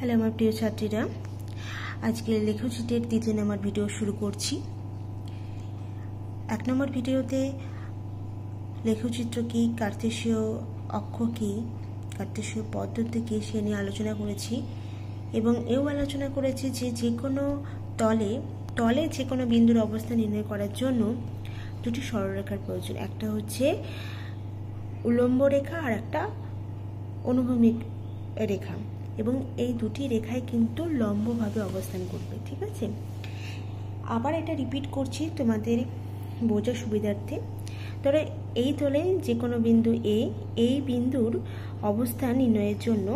Hello আমার প্রিয় ছাত্রীরা, আজকে লেখচিত্রের 3 নম্বর ভিডিও শুরু করছি। 1 নম্বর ভিডিওতে লেখচিত্র কি, কার্তেশীয় অক্ষ কি, কার্তেশীয় পদ্ধতি কি সে নিয়ে আলোচনা করেছি এবং এও আলোচনা করেছি যে কোনো তলে যে কোনো বিন্দুর অবস্থান নির্ণয় করার জন্য দুটি সরলরেখার প্রয়োজন। একটা হচ্ছে উল্লম্ব রেখা আর একটা অনুভূমিক রেখা, এবং এই দুটি রেখায় কিন্তু লম্বভাবে অবস্থান করবে। ঠিক আছে, আবার এটা রিপিট করছি তোমাদের বোঝার সুবিধার্থে। ধরো এই তলে যে কোনো বিন্দু এই বিন্দুর অবস্থান নির্ণয়ের জন্য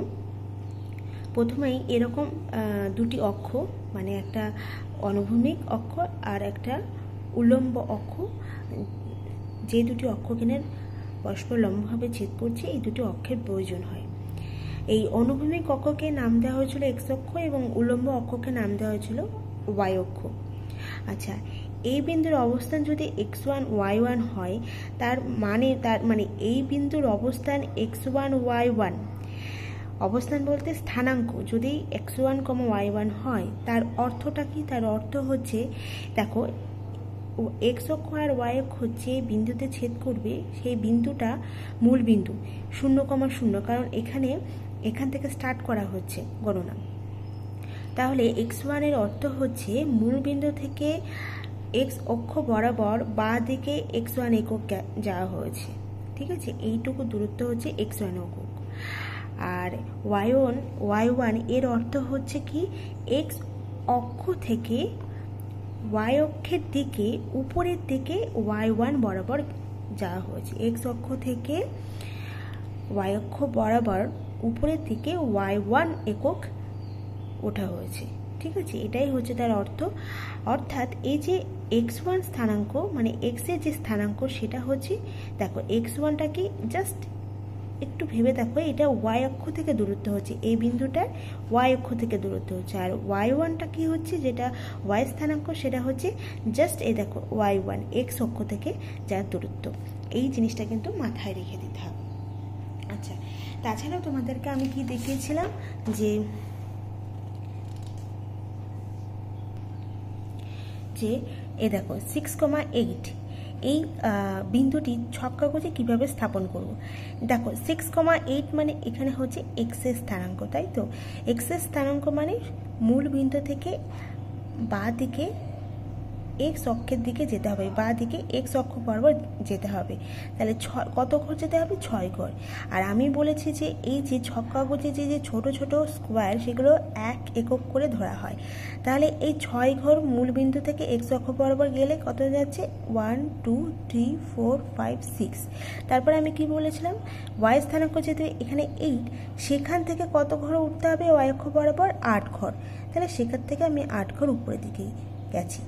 প্রথমেই এরকম দুটি অক্ষ, মানে একটা অনুভূমিক অক্ষ আর একটা উল্লম্ব অক্ষ, যে দুটি অক্ষ কিনা পরস্পর লম্বভাবে ছেদ করছে, এই দুটি অক্ষের প্রয়োজন হয়। এই অনুভূমিক অক্ষকে নাম দেওয়া হয়েছিল এক্স অক্ষ এবং উল্লম্ব অক্ষকে নাম দেওয়া হয়েছিল ওয়াই অক্ষ। আচ্ছা, এই বিন্দুর অবস্থান যদি x1 y1 হয়, তার মানে এই বিন্দুর অবস্থান x1 y1, অবস্থান বলতে স্থানাঙ্ক যদি x1, y1 হয়, তার অর্থটা কি? তার অর্থ হচ্ছে, দেখো এক্স অক্ষ আর ওয়াই অক্ষ যে বিন্দুতে ছেদ করবে সেই বিন্দুটা মূল বিন্দু 0,0, কারণ এখান থেকে স্টার্ট করা হচ্ছে গণনা। তাহলে x1 এর অর্থ হচ্ছে মূল বিন্দু থেকে x অক্ষ বরাবর বাঁ দিকে x1 একক যাওয়া হয়েছে। ঠিক আছে, এইটুকু দূরত্ব হচ্ছে x1 একক। আর y1 এর অর্থ হচ্ছে কি, x অক্ষ থেকে y অক্ষের দিকে উপরের দিকে y1 বরাবর যাওয়া হয়েছে। x অক্ষ থেকে y অক্ষ বরাবর উপরের দিকে y1 একক ওঠা হয়েছে। ঠিক আছে, এটাই হচ্ছে তার অর্থ। অর্থাৎ এই যে x1 স্থানাঙ্ক, মানে x এর যে স্থানাঙ্ক, সেটা হচ্ছে, দেখো x1টা কি, জাস্ট একটু ভেবে দেখো, এটা y অক্ষ থেকে দূরত্ব হচ্ছে, এই বিন্দুটার y অক্ষ থেকে দূরত্ব হচ্ছে। আর y1টা কি হচ্ছে, যেটা y স্থানাঙ্ক, সেটা হচ্ছে জাস্ট এই দেখো y1 x অক্ষ থেকে যার দূরত্ব। এই জিনিসটা কিন্তু মাথায় রেখে দিতে হবে। আচ্ছা, তাছাড়াও তোমাদেরকে আমি কি দেখিয়েছিলাম, যে এ দেখো 6,8 এই বিন্দুটি ছক কাগজে কিভাবে স্থাপন করব। দেখো 6,8 মানে এখানে হচ্ছে এক্স এর স্থানাঙ্ক, তাই তো? এক্স এর স্থানাঙ্ক মানে মূল বিন্দু থেকে বাঁ দিকে এক্স অক্ষের দিকে যেতে হবে, বাঁ দিকে এক্স অক্ষ বরাবর যেতে হবে। তাহলে কত ঘর যেতে হবে? 6 ঘর। আর আমি বলেছি যে এই যে ছক কাগজে যে ছোট ছোট স্কোয়ার, সেগুলো 1 একক করে ধরা হয়। তাহলে এই 6 ঘর মূল বিন্দু থেকে এক্স অক্ষ বরাবর গেলে কত যাচ্ছে? 1 2 3 4 5 6। তারপরে আমি কি বলেছিলাম, ওয়াই স্থানাঙ্ক যেহেতু এখানে 8, সেখান থেকে কত ঘর উঠতে হবে? ওয়াই অক্ষ বরাবর 8 ঘর। তাহলে সেখান থেকে আমি 8 ঘর উপরের দিকে গেছি।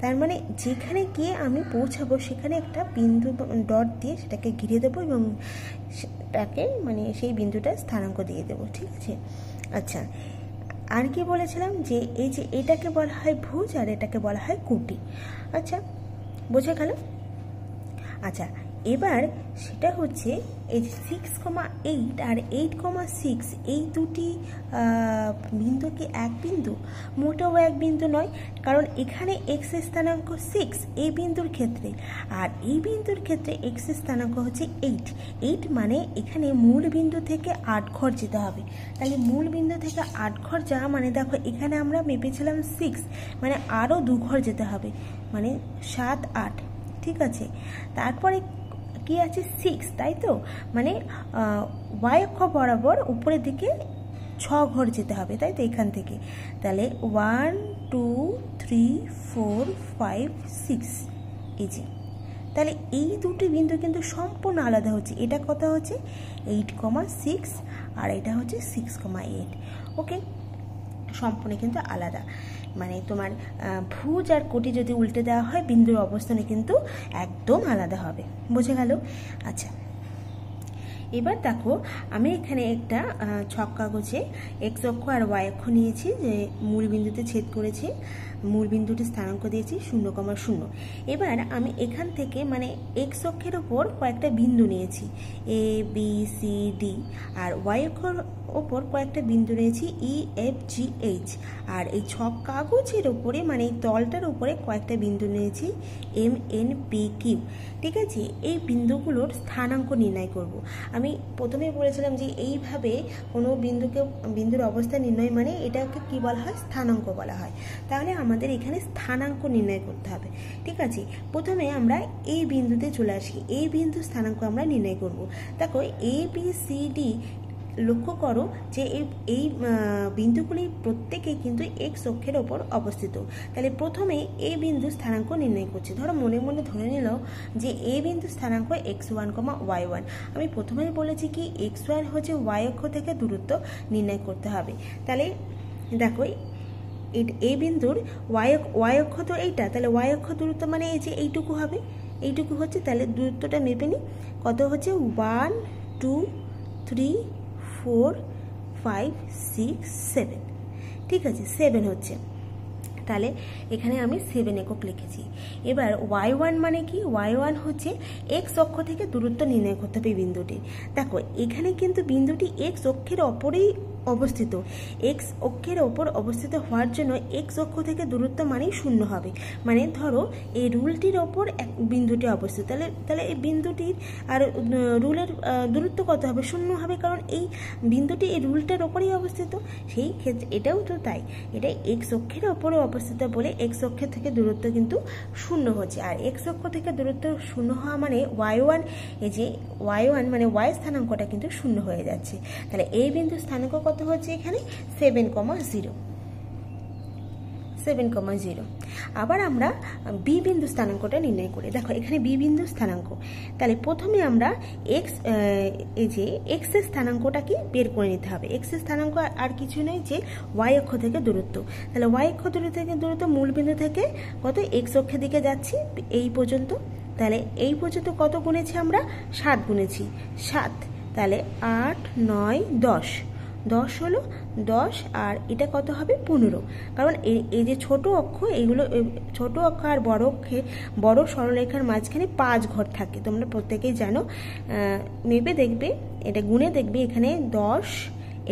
তার মানে যেখানে গিয়ে আমি পৌঁছাবো সেখানে একটা বিন্দু ডট দিয়ে সেটাকে ঘিরে দেবো এবং সেটাকে, মানে সেই বিন্দুটা স্থানাঙ্ক দিয়ে দেবো। ঠিক আছে, আচ্ছা, আর কি বলেছিলাম, যে এই যে এটাকে বলা হয় ভুজ আর এটাকে বলা হয় কুটি। আচ্ছা, বোঝা গেল? আচ্ছা, এবার সেটা হচ্ছে এই যে 6,8 আর 8,6, এই দুটি বিন্দু কি এক বিন্দু? মোটেও এক বিন্দু নয়, কারণ এখানে এক্স এর স্থানাঙ্ক 6 এই বিন্দুর ক্ষেত্রে, আর এই বিন্দুর ক্ষেত্রে এক্স এর স্থানাঙ্ক হচ্ছে 8 মানে এখানে মূল বিন্দু থেকে 8 ঘর যেতে হবে। তাহলে মূল বিন্দু থেকে 8 ঘর যাওয়া মানে, দেখো এখানে আমরা মেপেছিলাম 6, মানে আরও 2 ঘর যেতে হবে, মানে 7 8। ঠিক আছে, তারপরে কি আছে? 6, তাই তো? মানে ওয়াই অক্ষ বরাবর উপরের দিকে 6 ঘর যেতে হবে, তাই তো? এখান থেকে তাহলে 1 2 3 4 5 6, এই যে, তাহলে এই দুটি বিন্দু কিন্তু সম্পূর্ণ আলাদা হচ্ছে। এটা কত হচ্ছে? 8,6 আর এটা হচ্ছে 6,8। ওকে, সম্পূর্ণ কিন্তু আলাদা। মানে তোমার ভুজ আর কোটি যদি উল্টে দেওয়া হয়, বিন্দুর অবস্থানে কিন্তু একদম আলাদা হবে। বুঝে গেল? আচ্ছা, এবার দেখো আমি এখানে একটা ছক কাগজে এক্স অক্ষ আর ওয়াই অক্ষ নিয়েছি, যে মূল বিন্দুতে ছেদ করেছে, মূল বিন্দুটি স্থানাঙ্ক দিয়েছি 0,0। এবার আমি এখান থেকে মানে এক্স অক্ষের ওপর কয়েকটা বিন্দু নিয়েছি, A B C D, R Y অক্ষের ওপর কয়েকটা বিন্দু নিয়েছি ই এফ জি এইচ, আর এই ছক কাগজের ওপরে মানে এই তলটার উপরে কয়েকটা বিন্দু নিয়েছি এম এন পি কিউ। ঠিক আছে, এই বিন্দুগুলোর স্থানাঙ্ক নির্ণয় করব। আমি প্রথমে বলেছিলাম যে এইভাবে কোনো বিন্দুর অবস্থা নির্ণয় মানে এটাকে কি বলা হয়, স্থানাঙ্ক বলা হয়। তাহলে আমাদের এখানে স্থানাঙ্ক নির্ণয় করতে হবে। ঠিক আছে, প্রথমে আমরা এই বিন্দুতে চলে আসি, এই বিন্দুর স্থানাঙ্ক আমরা নির্ণয় করব। দেখো এ বি সি ডি, লক্ষ্য করো যে এই বিন্দুগুলি প্রত্যেকেই কিন্তু এক্স অক্ষের ওপর অবস্থিত। তাহলে প্রথমে এই বিন্দুর স্থানাঙ্ক নির্ণয় করছি। ধরো মনে মনে ধরে নিল যে এই বিন্দুর স্থানাঙ্ক x1, y1। আমি প্রথমেই বলেছি কি x1 হচ্ছে y অক্ষ থেকে দূরত্ব নির্ণয় করতে হবে। তাহলে দেখো এই বিন্দুর y অক্ষ তো এইটা, তাহলে y অক্ষ দূরত্ব মানে এই যে এইটুকু হবে, এইটুকু হচ্ছে। তাহলে দূরত্বটা মেপে নিই, কত হচ্ছে 1 2 3 4 5 6 7। ঠিক আছে, 7 হচ্ছে। তাহলে এখানে আমি 7 একক লিখেছি। এবার y1 মানে কি, y1 হচ্ছে এক্স অক্ষ থেকে দূরত্ব নির্ণয় করতে হবে বিন্দুটি। দেখো এখানে কিন্তু বিন্দুটি এক্স অক্ষের ওপরেই অবস্থিত। এক্স অক্ষের ওপর অবস্থিত হওয়ার জন্য এক্স অক্ষ থেকে দূরত্ব মানেই 0 হবে। মানে ধরো এই রুলটির ওপর এক বিন্দুটি অবস্থিত, তাহলে এই বিন্দুটির আর রুলের দূরত্ব কত হবে, 0 হবে, কারণ এই বিন্দুটি এই রুলটার ওপরেই অবস্থিত। সেই ক্ষেত্রে এটাও তো তাই, এটা এক্স অক্ষের ওপরে অবস্থিত বলে এক্স অক্ষের থেকে দূরত্ব কিন্তু 0 হচ্ছে। আর এক্স অক্ষ থেকে দূরত্ব 0 হওয়া মানে y1, এই যে y1 মানে y স্থানাঙ্কটা কিন্তু 0 হয়ে যাচ্ছে। তাহলে এই বিন্দুর স্থানাঙ্ক কত হচ্ছে এখানে 7,0। আবার আমরা বি বিন্দু স্থানাঙ্কটা নির্ণয় করি। দেখো এখানে বি বিন্দু স্থানাঙ্ক, তাহলে প্রথমে আমরা এই যে এক্স এর স্থানাঙ্কটা কি বের করে নিতে হবে। এক্স এর স্থানাঙ্ক আর কিছু নয় যে ওয়াই অক্ষ থেকে দূরত্ব। তাহলে ওয়াই অক্ষ থেকে দূরত্ব মূল বিন্দু থেকে কত এক্স অক্ষের দিকে যাচ্ছি এই পর্যন্ত। তাহলে এই পর্যন্ত কত গুনেছি আমরা, 7 গুনেছি, 7। তাহলে 8 9 10, 10 হলো 10, আর এটা কত হবে 15। কারণ এই যে ছোট অক্ষ, এইগুলো ছোট অক্ষ আর বড় অক্ষে বড় সরলরেখার মাঝখানে 5 ঘর থাকে, তোমরা প্রত্যেকেই জানো। মেপে দেখবে, এটা গুনে দেখবে, এখানে 10,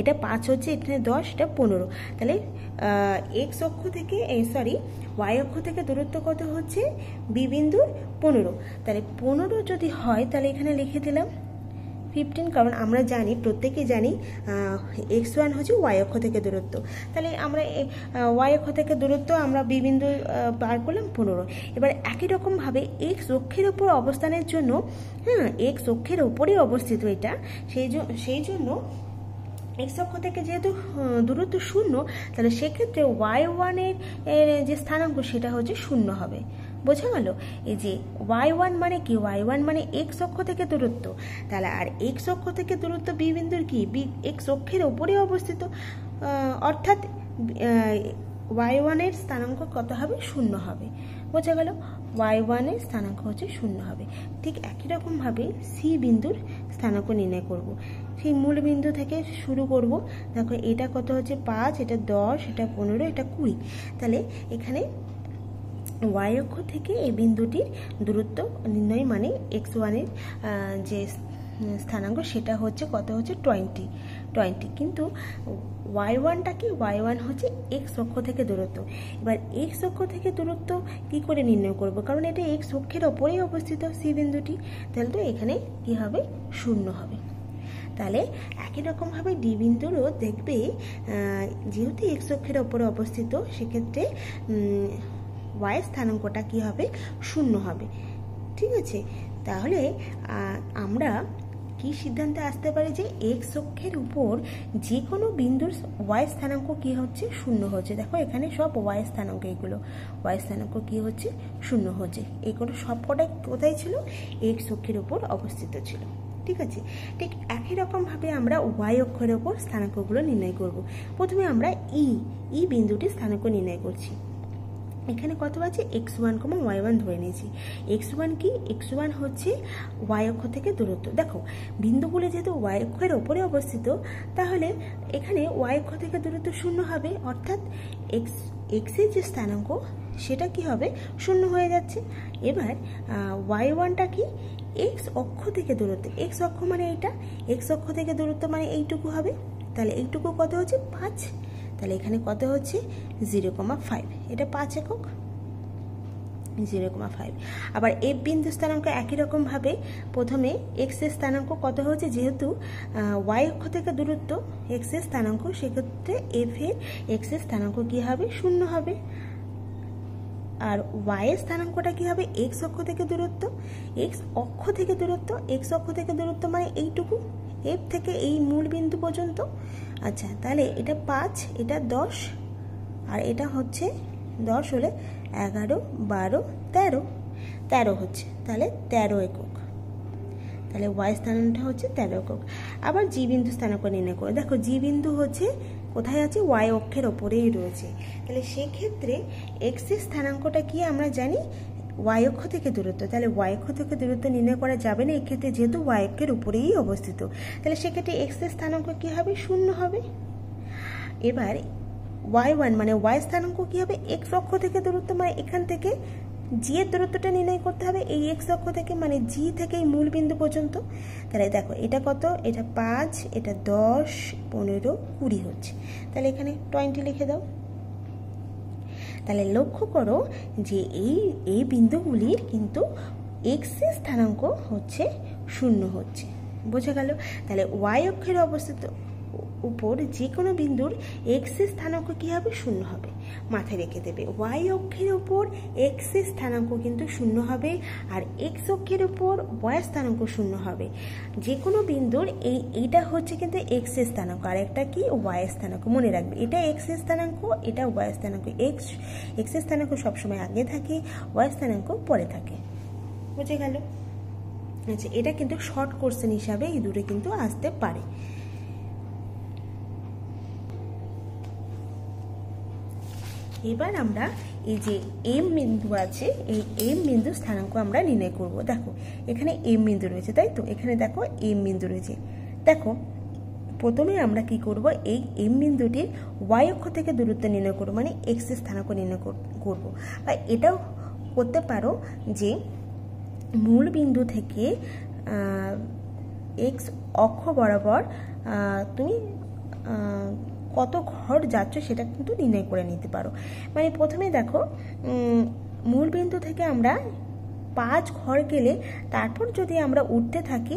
এটা 5 হচ্ছে, এখানে 10, এটা 15। তাহলে এক্স অক্ষ থেকে ওয়াই অক্ষ থেকে দূরত্ব কত হচ্ছে বি বিন্দুর 15। তাহলে 15 যদি হয় তাহলে এখানে লিখে দিলাম 15, কারণ আমরা জানি, প্রত্যেকেই জানি x1 হচ্ছে ওয়াই অক্ষ থেকে দূরত্ব। তাহলে আমরা ওয়াই অক্ষ থেকে দূরত্ব আমরা বি বিন্দু বার করলাম 15। এবার একই রকমভাবে এক্স অক্ষের ওপর অবস্থানের জন্য, এক্স অক্ষের ওপরেই অবস্থিত এটা, সেই জন্য এক্স অক্ষ থেকে যেহেতু দূরত্ব 0, তাহলে সেক্ষেত্রে y1 এর যে স্থানাঙ্ক সেটা হচ্ছে 0 হবে। বোঝা গেল? এই যে y1 মানে কি, y1 মানে এক্স অক্ষ থেকে দূরত্ব। তাহলে আর এক্স অক্ষ থেকে দূরত্ব বি বিন্দুর কি, এক্স অক্ষের ওপরে অবস্থিত, অর্থাৎ y1 এর স্থানাঙ্ক কত হবে, 0 হবে। বোঝা গেল? y1 এর স্থানাঙ্ক হচ্ছে 0 হবে। ঠিক একই রকমভাবে সি বিন্দুর স্থানাঙ্ক নির্ণয় করব। সেই মূল বিন্দু থেকে শুরু করব। দেখো এটা কত হচ্ছে 5, এটা 10, এটা 15, এটা 20। তাহলে এখানে ওয়াই অক্ষ থেকে এই বিন্দুটির দূরত্ব নির্ণয় মানে x1 এর যে স্থানাঙ্ক সেটা হচ্ছে কত হচ্ছে 20। কিন্তু y1টা কি, y1 হচ্ছে এক্স অক্ষ থেকে দূরত্ব। এবার এক্স অক্ষ থেকে দূরত্ব কি করে নির্ণয় করব, কারণ এটা এক্স অক্ষের ওপরেই অবস্থিত সি বিন্দুটি। তাহলে তো এখানে কি হবে, 0 হবে। তাহলে একই রকমভাবে ডি বিন্দুরও দেখবে, যেহেতু এক্স অক্ষের ওপরে অবস্থিত, সেক্ষেত্রে ওয়াই স্থানাঙ্কটা কি হবে, 0 হবে। ঠিক আছে, তাহলে আমরা কি সিদ্ধান্তে আসতে পারি যে এক্স অক্ষের উপর যে কোনো বিন্দুর ওয়াই স্থানাঙ্ক কি হচ্ছে, 0 হচ্ছে। দেখো এখানে সব ওয়াই স্থানাঙ্ক, এগুলো ওয়াই স্থানাঙ্ক কি হচ্ছে, 0 হচ্ছে। এগুলো সবকটাই কোথায় ছিল, এক্স অক্ষের উপর অবস্থিত ছিল। ঠিক আছে, ঠিক একই রকমভাবে আমরা ওয়াই অক্ষের ওপর স্থানাঙ্কগুলো নির্ণয় করব। প্রথমে আমরা ই বিন্দুটির স্থানাঙ্ক নির্ণয় করছি। এখানে কত আছে x1, y1 ধরে নিয়েছি। x1 কি? x1 হচ্ছে y অক্ষ থেকে দূরত্ব। দেখো বিন্দুগুলো যেহেতু y অক্ষের ওপরে অবস্থিত, তাহলে এখানে y অক্ষ থেকে দূরত্ব 0 হবে, অর্থাৎ x এর যে স্থানাঙ্ক সেটা কি হবে? 0 হয়ে যাচ্ছে। এবার y1টা কি? x অক্ষ থেকে দূরত্ব। x অক্ষ মানে এইটা, x অক্ষ থেকে দূরত্ব মানে এইটুকু হবে। তাহলে এইটুকু কত হচ্ছে? 5। তাহলে এখানে কত হচ্ছে? 0,5। এটা 5 একক, 0,5। আবার এফ বিন্দু স্থানাঙ্ক একই রকমভাবে প্রথমে এক্স এর স্থানাঙ্ক কত হচ্ছে? যেহেতু ওয়াই অক্ষ থেকে দূরত্ব এক্স এর স্থানাঙ্ক, সেক্ষেত্রে এফ এর এক্স এর স্থানাঙ্ক কী হবে? 0 হবে। আর ওয়াই এর স্থানাঙ্কটা কী হবে? এক্স অক্ষ থেকে দূরত্ব, এক্স অক্ষ থেকে দূরত্ব, এক্স অক্ষ থেকে দূরত্ব মানে এইটুকু, এফ থেকে এই মূল বিন্দু পর্যন্ত। আচ্ছা, তাহলে এটা 5, এটা 10, আর এটা হচ্ছে 10 হলে 11, 12, 13 হচ্ছে, তাহলে 13 একক। তাহলে ওয়াই স্থানাঙ্কটা হচ্ছে 13 একক। আবার জি বিন্দু স্থানাঙ্ক নির্ণয় করে দেখো, জি বিন্দু হচ্ছে কোথায় আছে? ওয়াই অক্ষের ওপরেই রয়েছে। তাহলে সেক্ষেত্রে এক্স এর স্থানাঙ্কটা কি আমরা জানি? ওয়াই অক্ষ থেকে দূরত্ব। তাহলে ওয়াই অক্ষ থেকে দূরত্ব নির্ণয় করা যাবে না এক্ষেত্রে, যেহেতু ওয়াই অক্ষের উপরেই অবস্থিত। তাহলে সেক্ষেত্রে এক্স এর স্থানাঙ্ক কী হবে? 0 হবে। এবার y1 মানে ওয়াই স্থানাঙ্ক কী হবে? এক্স অক্ষ থেকে দূরত্ব, মানে এখান থেকে জি এর দূরত্বটা নির্ণয় করতে হবে এই এক্স অক্ষ থেকে, মানে জি থেকে এই মূল বিন্দু পর্যন্ত। তাহলে দেখো এটা কত? এটা 5, এটা 10, 15, 20 হচ্ছে। তাহলে এখানে 20 লিখে দাও। তাহলে লক্ষ্য করো যে এই বিন্দুগুলির কিন্তু এক্স এর স্থানাঙ্ক হচ্ছে 0 হচ্ছে। বোঝা গেল? তাহলে ওয়াই অক্ষের অবস্থিত উপর যে কোনো বিন্দুর এক্স এর স্থানাঙ্ক কী হবে? 0 হবে। মাথায় রেখে দেবে, ওয়াই অক্ষের উপর এক্স এর স্থানাঙ্ক কিন্তু 0 হবে, আর এক্স অক্ষের উপর ওয়াই স্থানাঙ্ক 0 হবে। যে কোনো বিন্দুর এইটা হচ্ছে কিন্তু এক্স এর স্থানাঙ্ক, আর একটা কি? ওয়াই স্থানাঙ্ক। মনে রাখবে, এটা এক্স এর স্থানাঙ্ক, এটা ওয়াই স্থানাঙ্ক। এক্স এর স্থানাঙ্ক সবসময় আগে থাকে, ওয়াই স্থানাঙ্ক পরে থাকে। বুঝে গেল? আচ্ছা, এটা কিন্তু শর্ট কোশ্চেন হিসাবে এই দূরে কিন্তু আসতে পারে। এবার আমরা এই যে এম বিন্দু আছে, এই এম বিন্দু স্থানাঙ্ক আমরা নির্ণয় করব। দেখো এখানে এম বিন্দু রয়েছে, তাই তো? এখানে দেখো এম বিন্দু রয়েছে। দেখো প্রথমে আমরা কি করব? এই এম বিন্দুটির ওয়াই অক্ষ থেকে দূরত্ব নির্ণয় করব, মানে এক্স এর স্থানাঙ্ক নির্ণয় করব। বা এটাও করতে পারো যে মূল বিন্দু থেকে এক্স অক্ষ বরাবর তুমি কত ঘর যাচ্ছ সেটা কিন্তু নির্ণয় করে নিতে পারো। মানে প্রথমে দেখো মূল বিন্দু থেকে আমরা 5 ঘর গেলে তারপর যদি আমরা উঠতে থাকি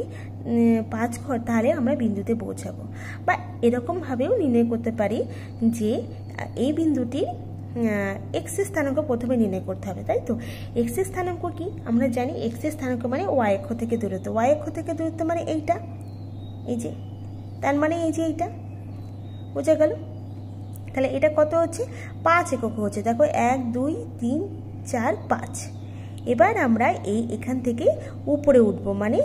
5 ঘর, তাহলে আমরা বিন্দুতে পৌঁছাবো। বা এরকমভাবেও নির্ণয় করতে পারি যে এই বিন্দুটির এক্স এর স্থানাঙ্ক প্রথমে নির্ণয় করতে হবে, তাই তো? এক্স এর স্থানাঙ্ক কি আমরা জানি? এক্স এর স্থানাঙ্ক মানে ওয়াই অক্ষ থেকে দূরত্ব। ওয়াই অক্ষ থেকে দূরত্ব মানে এইটা, এই যে, তার মানে এই যে এইটা। বোঝা গেল? তাহলে এটা কত হচ্ছে? 5 একক হচ্ছে। দেখো 1, 2, 3, 4, 5। এবার আমরা এখান থেকে উপরে উঠব, মানে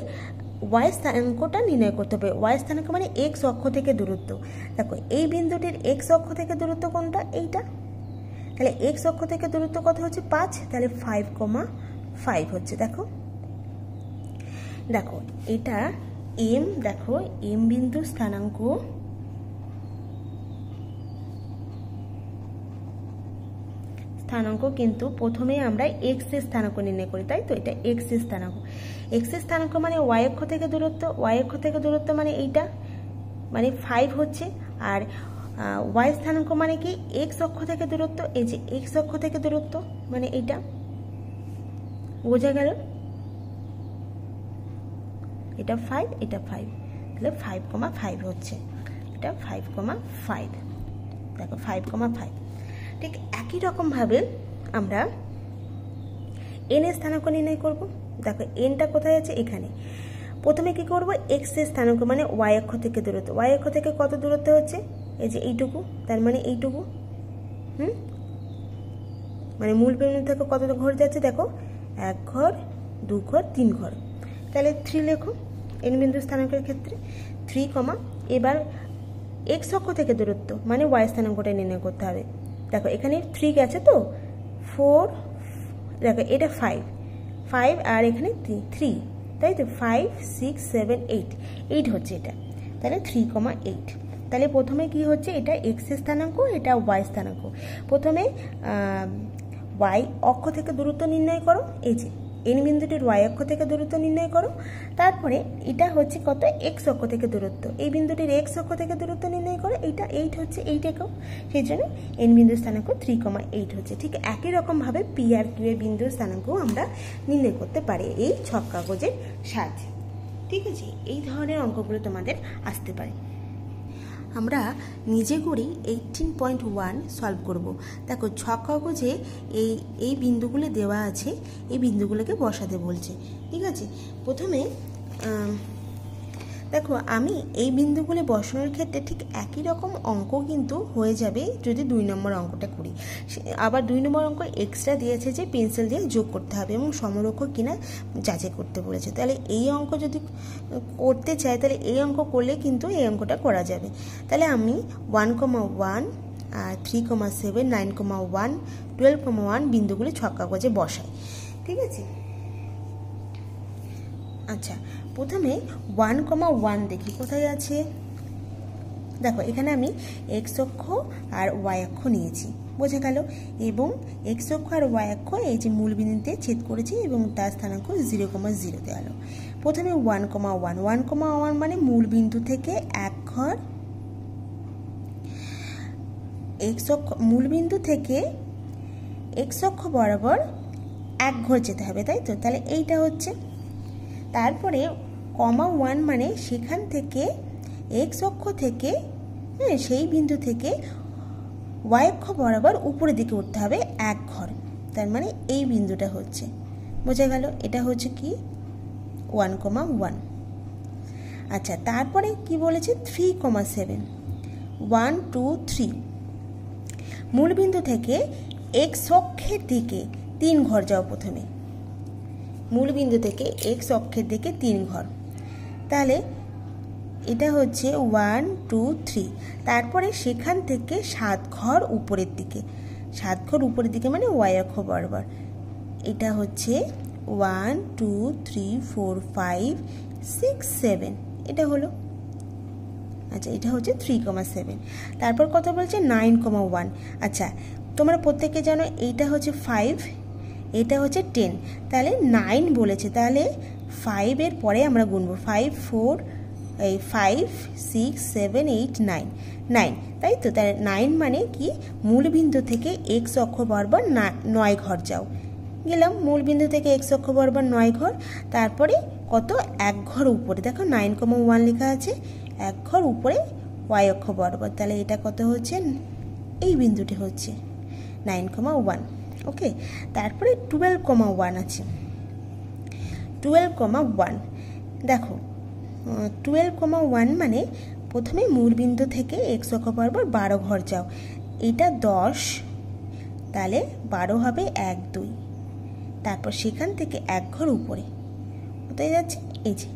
ওয়াই স্থানাঙ্কটা নির্ণয় করতে হবে। ওয়াই স্থানাঙ্ক মানে এক্স অক্ষ থেকে দূরত্ব। দেখো এই বিন্দুটির এক্স অক্ষ থেকে দূরত্ব কোনটা? এইটা। তাহলে এক্স অক্ষ থেকে দূরত্ব কত হচ্ছে? 5। তাহলে 5,5 হচ্ছে। দেখো দেখো এটা এম, দেখো এম বিন্দু স্থানাঙ্ক কিন্তু প্রথমে আমরা এক্স এর স্থানাঙ্ক নির্ণয় করি, তাই তো? এটা এক্স এর স্থানাঙ্ক। এক্স এর স্থানাঙ্ক মানে ওয়াই অক্ষ থেকে দূরত্ব। ওয়াই অক্ষ থেকে দূরত্ব মানে এইটা, মানে 5 হচ্ছে। আর ওয়াই স্থানাঙ্ক মানে কি? এক্স অক্ষ থেকে দূরত্ব। এই যে এক্স অক্ষ থেকে দূরত্ব মানে এইটা। বোঝা গেল? এটা 5, এটা 5, তাহলে 5,5 হচ্ছে। এটা 5,5। দেখো 5,5। ঠিক একই রকমভাবে আমরা এন এর স্থানাঙ্ক নির্ণয় করব। দেখো এনটা কোথায় আছে? এখানে। প্রথমে কি করব? এক্স এর স্থানাঙ্ক মানে ওয়াই অক্ষ থেকে দূরত্ব। ওয়াই অক্ষ থেকে কত দূরত্ব হচ্ছে? এই যে এইটুকু, তার মানে এইটুকু। মানে মূল বিন্দু থেকে কত ঘর যাচ্ছে? দেখো 1 ঘর, 2 ঘর, 3 ঘর। তাহলে 3 লেখো এন বিন্দু স্থানাঙ্কের ক্ষেত্রে 3, এবার এক্স অক্ষ থেকে দূরত্ব মানে ওয়াই স্থানাঙ্কটা নির্ণয় করতে হবে। দেখো এখানে 3 গেছে তো, 4, দেখো এটা 5 আর এখানে 3, তাই তো 5 6 7 8 হচ্ছে এটা, তাহলে 3,8। তাহলে প্রথমে কি হচ্ছে, এটা এক্স স্থানাঙ্ক, এটা ওয়াই স্থানাঙ্ক। প্রথমে ওয়াই অক্ষ থেকে দূরত্ব নির্ণয় করো, এই যে এন বিন্দুটির ওয়াই অক্ষ থেকে দূরত্ব নির্ণয় করো। তারপরে এটা হচ্ছে কত, এক্স অক্ষ থেকে দূরত্ব, এই বিন্দুটির এক্স অক্ষ থেকে দূরত্ব নির্ণয় করো, এইটা 8 হচ্ছে, 8 একক, সেই জন্য এন বিন্দুর স্থানাঙ্ক 3,8 হচ্ছে। ঠিক একই রকমভাবে পি আর কিউ এর বিন্দুর স্থানাঙ্ক আমরা নির্ণয় করতে পারি এই ছক কাগজের সাহায্যে। ঠিক আছে, এই ধরনের অঙ্কগুলো তোমাদের আসতে পারে। আমরা নিজে করেই 18.1 সলভ করব। দেখো ছক কাগজে এই বিন্দুগুলো দেওয়া আছে, এই বিন্দুগুলোকে বসাতে বলছে। ঠিক আছে, প্রথমে দেখো আমি এই বিন্দুগুলো বসানোর ক্ষেত্রে ঠিক একই রকম অঙ্ক কিন্তু হয়ে যাবে যদি 2 নম্বর অঙ্কটা করি। আবার 2 নম্বর অঙ্ক এক্সট্রা দিয়েছে যে পেন্সিল দিয়ে যোগ করতে হবে এবং সমরক্ষ কিনা যাচাই করতে বলেছে। তাহলে এই অঙ্ক যদি করতে চাই তাহলে এই অঙ্ক করলে কিন্তু এই অঙ্কটা করা যাবে। তাহলে আমি 1,1 আর 3,7 9,1 12,1 বিন্দুগুলি ছক কাগজে বসাই। ঠিক আছে, আচ্ছা প্রথমে 1,1 দেখি কোথায় আছে। দেখো এখানে আমি এক্স অক্ষ আর ওয়াই অক্ষ নিয়েছি, বোঝা গেল, এবং এক্স অক্ষ আর ওয়াই অক্ষ এই যে মূল বিন্দুতে ছেদ করেছি এবং তার স্থানাঙ্ক 0,0 দেওয়া হলো। প্রথমে 1,1 মানে মূল বিন্দু থেকে এক ঘর, এক্স অক্ষ মূল বিন্দু থেকে এক্স অক্ষ বরাবর এক ঘর যেতে হবে, তাই তো। তাহলে এইটা হচ্ছে, তারপরে 1 মানে সেখান থেকে এক্স অক্ষ থেকে সেই বিন্দু থেকে ওয়াই অক্ষ বরাবর উপরের দিকে উঠতে হবে এক ঘর, তার মানে এই বিন্দুটা হচ্ছে, বোঝা গেল, এটা হচ্ছে কি 1,1। আচ্ছা তারপরে কি বলেছে 3,7 1 2 3 মূল বিন্দু থেকে এক্স অক্ষের দিকে 3 ঘর যাও। প্রথমে মূল বিন্দু থেকে এক্স অক্ষের দিকে 3 ঘর, তাহলে এটা হচ্ছে 1 2 3। তারপরে সেখান থেকে 7 ঘর উপরের দিকে, 7 ঘর উপরের দিকে মানে ওয়াই অক্ষ বরাবর, এটা হচ্ছে 1 2 3 4 5 6 7, এটা হলো। আচ্ছা এটা হচ্ছে 3,7। তারপর কথা বলছে 9,1। আচ্ছা তোমরা প্রত্যেকে জানো এইটা হচ্ছে 5, এটা হচ্ছে 10, তাহলে 9 বলেছে, তাহলে 5 এর পরে আমরা গুনবো 5 4 এই 5 6 7 8 9 9, তাই তো। তাহলে 9 মানে কি মূল বিন্দু থেকে এক্স অক্ষ বরাবর 9 ঘর যাও, গেলাম মূল বিন্দু থেকে এক্স অক্ষ বরাবর 9 ঘর, তারপরে কত এক ঘর উপরে, দেখো 9,1 লেখা আছে, এক ঘর উপরে ওয়াই অক্ষ বরাবর, তাহলে এটা কত হচ্ছে, এই বিন্দুটি হচ্ছে 9,1। ওকে, তারপরে 12,1 আছে, 12,1 দেখো 12,1 মানে প্রথমে মূল বিন্দু থেকে এক্স অক্ষ বরাবর 12 ঘর যাও, এটা 10, তাহলে 12 হবে 1 2, তারপর সেখান থেকে এক ঘর উপরে কোথায় যাচ্ছে, এই যে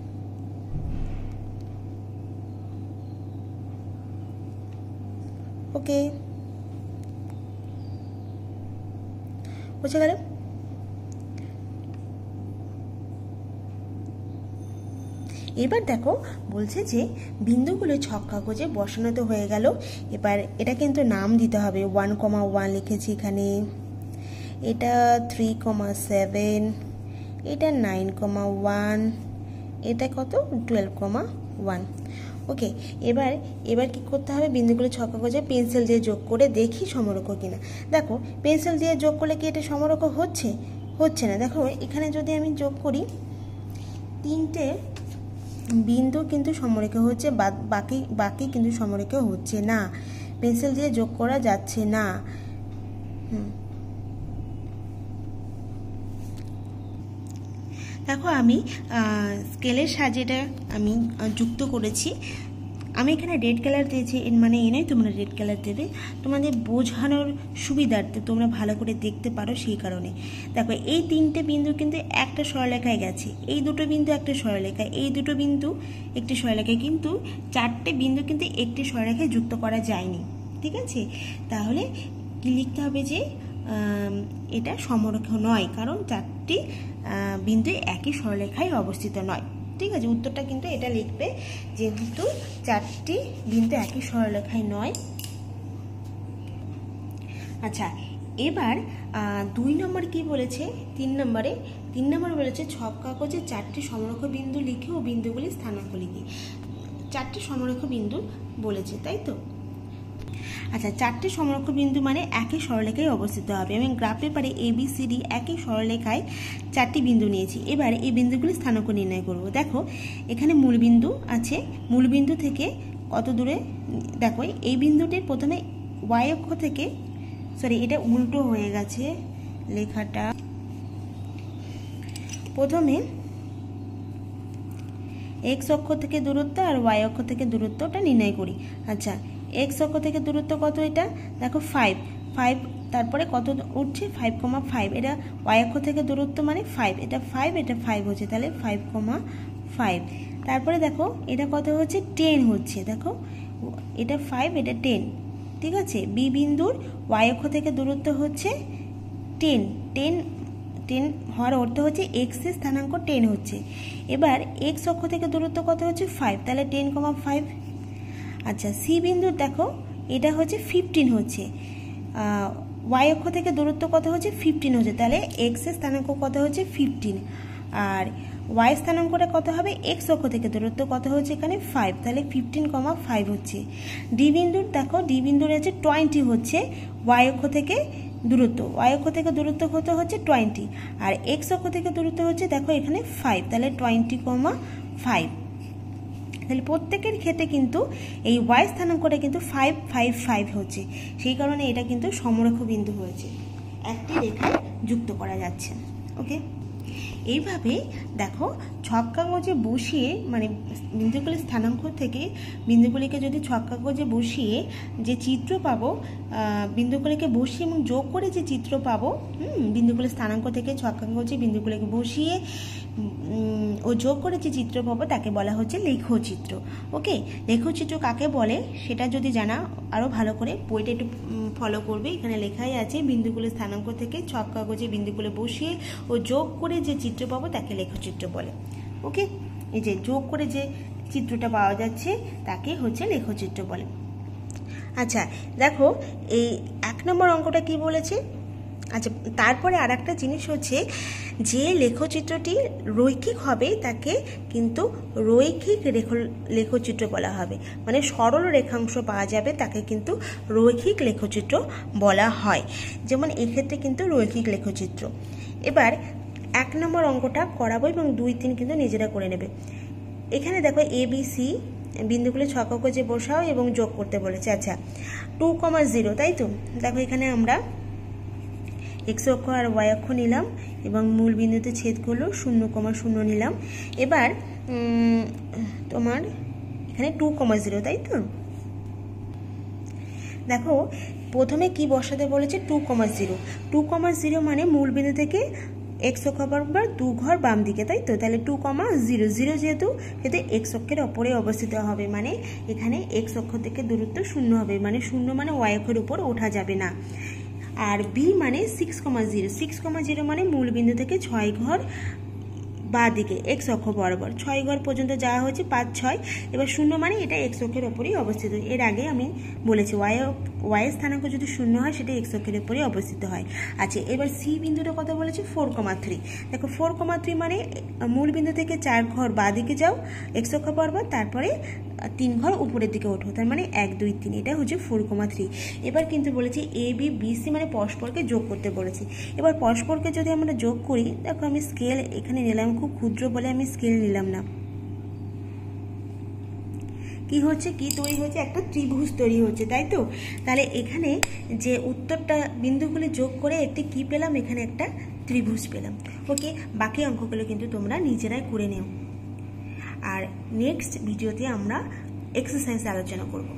ওকে, বুঝে গেল। এবার দেখো বলছে যে বিন্দুগুলো ছক কাগজে বসানো তো হয়ে গেল, এবার এটা কিন্তু নাম দিতে হবে। 1,1 লিখেছি এখানে, এটা 3,7, এটা 9,1, এটা কত 12,1। ওকে, এবার কি করতে হবে, বিন্দুগুলো ছক কাগজে পেন্সিল দিয়ে যোগ করে দেখি সমরক্ষ কিনা। দেখো পেন্সিল দিয়ে যোগ করলে কি এটা সমরক্ষ হচ্ছে না। দেখো এখানে যদি আমি যোগ করি 3টে বিন্দু কিন্তু সমরেখ হচ্ছে, বাকি কিন্তু সমরেখ হচ্ছে না, পেন্সিল দিয়ে যোগ করা যাচ্ছে না। দেখো আমি স্কেলের সাহায্যে এটা আমি যুক্ত করেছি। আমি এখানে রেড কালার দিয়েছি, এর মানে এই নয় তোমরা রেড কালার দেবে, তোমাদের বোঝানোর সুবিধার্থে তোমরা ভালো করে দেখতে পারো সেই কারণে। দেখো এই 3টে বিন্দু কিন্তু একটা সরলরেখায় গেছে, এই দুটো বিন্দু একটা সরলরেখায়, এই দুটো বিন্দু একটি সরলরেখায়, কিন্তু 4টে বিন্দু কিন্তু একটি সরলরেখায় যুক্ত করা যায়নি। ঠিক আছে, তাহলে কি লিখতে হবে যে এটা সমরেখা নয়, কারণ চারটি বিন্দু একই সরলরেখায় অবস্থিত নয়। ঠিক আছে, উত্তরটা কিন্তু এটা লিখবে, যেহেতু চারটি বিন্দু একই সরলরেখায় নয়। আচ্ছা, এবার 2 নম্বর কি বলেছে? 3 নম্বর বলেছে ছক কাগজে 4টি সমরেখ বিন্দু লিখে ও বিন্দুগুলি স্থানাঙ্ক লিখি। 4টি সমরেখ বিন্দু বলেছে, তাই তো? আচ্ছা, 4টি সমরেখ বিন্দু মানে একই সরলরেখায় অবস্থিত হবে। আমি গ্রাফ পেপারে ABCD একই সরলরেখায় 4টি বিন্দু নিয়েছি। এবার এই বিন্দুগুলি স্থানাঙ্ক নির্ণয় করব। দেখো এখানে মূলবিন্দু আছে, মূলবিন্দু থেকে কত দূরে, দেখো এই বিন্দুটির প্রথমে y অক্ষ থেকে, সরি এটা উল্টো হয়ে গেছে লেখাটা, প্রথমে x অক্ষ থেকে দূরত্ব আর y অক্ষ থেকে দূরত্বটা নির্ণয় করি। আচ্ছা, x অক্ষ থেকে দূরত্ব কত? এটা দেখো 5, তারপরে কত উঠছে 5,5, এটা y অক্ষ থেকে দূরত্ব মানে 5, এটা 5 হচ্ছে, তাহলে 5,5। তারপরে দেখো এটা কত হচ্ছে? 10 হচ্ছে, দেখো এটা 5, এটা 10। ঠিক আছে, বি বিন্দুর y অক্ষ থেকে দূরত্ব হচ্ছে 10 হওয়ার অর্থ হচ্ছে x এর স্থানাঙ্ক 10 হচ্ছে। এবার x অক্ষ থেকে দূরত্ব কত হচ্ছে? 5, তাহলে 10,5। আচ্ছা, সি বিন্দুর দেখো এটা হচ্ছে 15 হচ্ছে, y অক্ষ থেকে দূরত্ব কত হচ্ছে? 15 হচ্ছে, তাহলে x এর স্থানাঙ্ক কত হচ্ছে? 15। আর y স্থানাঙ্কটা কত হবে? x অক্ষ থেকে দূরত্ব কত হচ্ছে এখানে? 5, তাহলে 15,5 হচ্ছে। ডি বিন্দুর দেখো, ডি বিন্দুর আছে 20 হচ্ছে y অক্ষ থেকে দূরত্ব, y অক্ষ থেকে দূরত্ব কত হচ্ছে? 20, আর x অক্ষ থেকে দূরত্ব হচ্ছে দেখো এখানে 5, তাহলে 20,5। তাহলে প্রত্যেকের ক্ষেত্রে কিন্তু এই y স্থানাঙ্কটা কিন্তু 5, 5, 5 হচ্ছে, সেই কারণে এটা কিন্তু সমরেখ বিন্দু হয়েছে, একটি রেখায় যুক্ত করা যাচ্ছে। ওকে, এইভাবে দেখো ছক কাগজে বসিয়ে, মানে বিন্দুগুলির স্থানাঙ্ক থেকে বিন্দুগুলিকে যদি ছক কাগজে বসিয়ে যে চিত্র পাবো, বিন্দুগুলিকে বসিয়ে এবং যোগ করে যে চিত্র পাবো, বিন্দুগুলির স্থানাঙ্ক থেকে ছক কাগজে বিন্দুগুলিকে বসিয়ে ও যোগ করে যে চিত্র পাবো তাকে বলা হচ্ছে লেখচিত্র। ওকে, লেখচিত্র কাকে বলে সেটা যদি জানা, আরও ভালো করে বইটা একটু ফলো করবে। এখানে লেখাই আছে বিন্দুগুলির স্থানাঙ্ক থেকে ছক কাগজে বিন্দুগুলো বসিয়ে ও যোগ করে যে চিত্র পাবো তাকে লেখচিত্র বলে। ওকে, এই যে যোগ করে যে চিত্রটা পাওয়া যাচ্ছে তাকে হচ্ছে লেখচিত্র বলে। আচ্ছা, দেখো এই 1 নম্বর অঙ্কটা কি বলেছে? আচ্ছা, তারপরে আর একটা জিনিস হচ্ছে, যে লেখচিত্রটি রৈখিক হবে তাকে কিন্তু রৈখিক লেখচিত্র বলা হবে, মানে সরল রেখাংশ পাওয়া যাবে তাকে কিন্তু রৈখিক লেখচিত্র বলা হয়। যেমন এক্ষেত্রে কিন্তু রৈখিক লেখচিত্র। এবার 1 নম্বর অঙ্কটা করাবো এবং 2, 3 কিন্তু নিজেরা করে নেবে। এখানে দেখো ABC বিন্দুগুলো ছক কাগজে বসাও এবং যোগ করতে বলেছে। আচ্ছা, 2,0, তাই তো? দেখো এখানে আমরা x অক্ষ আর y অক্ষ নিলাম এবং মূল বিন্দুতে ছেদ করলো 0,0 নিলাম। এবার তোমার এখানে 2,0, তাই তো? দেখো প্রথমে কি বসাতে বলেছে? 2,0 মানে মূল বিন্দু থেকে x অক্ষ বরাবর 2 ঘর বাম দিকে, তাই তো? তাহলে 2,0 যেহেতু x অক্ষের ওপরে অবস্থিত হবে, মানে এখানে x অক্ষ থেকে দূরত্ব 0 হবে, মানে 0 মানে y অক্ষের উপর ওঠা যাবে না। আর বি মানে 6,0 মানে মূল বিন্দু থেকে 6 ঘর বাঁ দিকে x অক্ষ বরাবর, 6 ঘর পর্যন্ত যাওয়া হয়েছে 5, 6। এবার 0 মানে এটা x অক্ষের ওপরেই অবস্থিত। এর আগে আমি বলেছি y স্থানাঙ্ক যদি 0 হয় সেটা x অক্ষের ওপরেই অবস্থিত হয়। আচ্ছা, এবার সি বিন্দুটা কথা বলেছে 4,3। দেখো 4,3 মানে মূল বিন্দু থেকে 4 ঘর বাঁ দিকে যাও x অক্ষ বরাবর, তারপরে 3 ঘর উপরের দিকে ওঠো, তার মানে 1, 2, 3, এটা হচ্ছে 4,3। এবার কিন্তু বলেছি AB BC মানে পরস্পরকে যোগ করতে বলেছি। এবার পরস্পরকে যদি আমরা যোগ করি, দেখো আমি স্কেল এখানে নিলাম, খুব ক্ষুদ্র বলে আমি স্কেল নিলাম না। কি হচ্ছে, কি তৈরি হচ্ছে? একটা ত্রিভুজ তৈরি হচ্ছে, তাই তো? তাহলে এখানে যে উত্তরটা বিন্দুগুলি যোগ করে একটি কি পেলাম? এখানে একটা ত্রিভুজ পেলাম। ওকে, বাকি অঙ্কগুলো কিন্তু তোমরা নিজেরাই করে নেও। আর নেক্সট ভিডিওতে আমরা এক্সারসাইজ আলোচনা করব।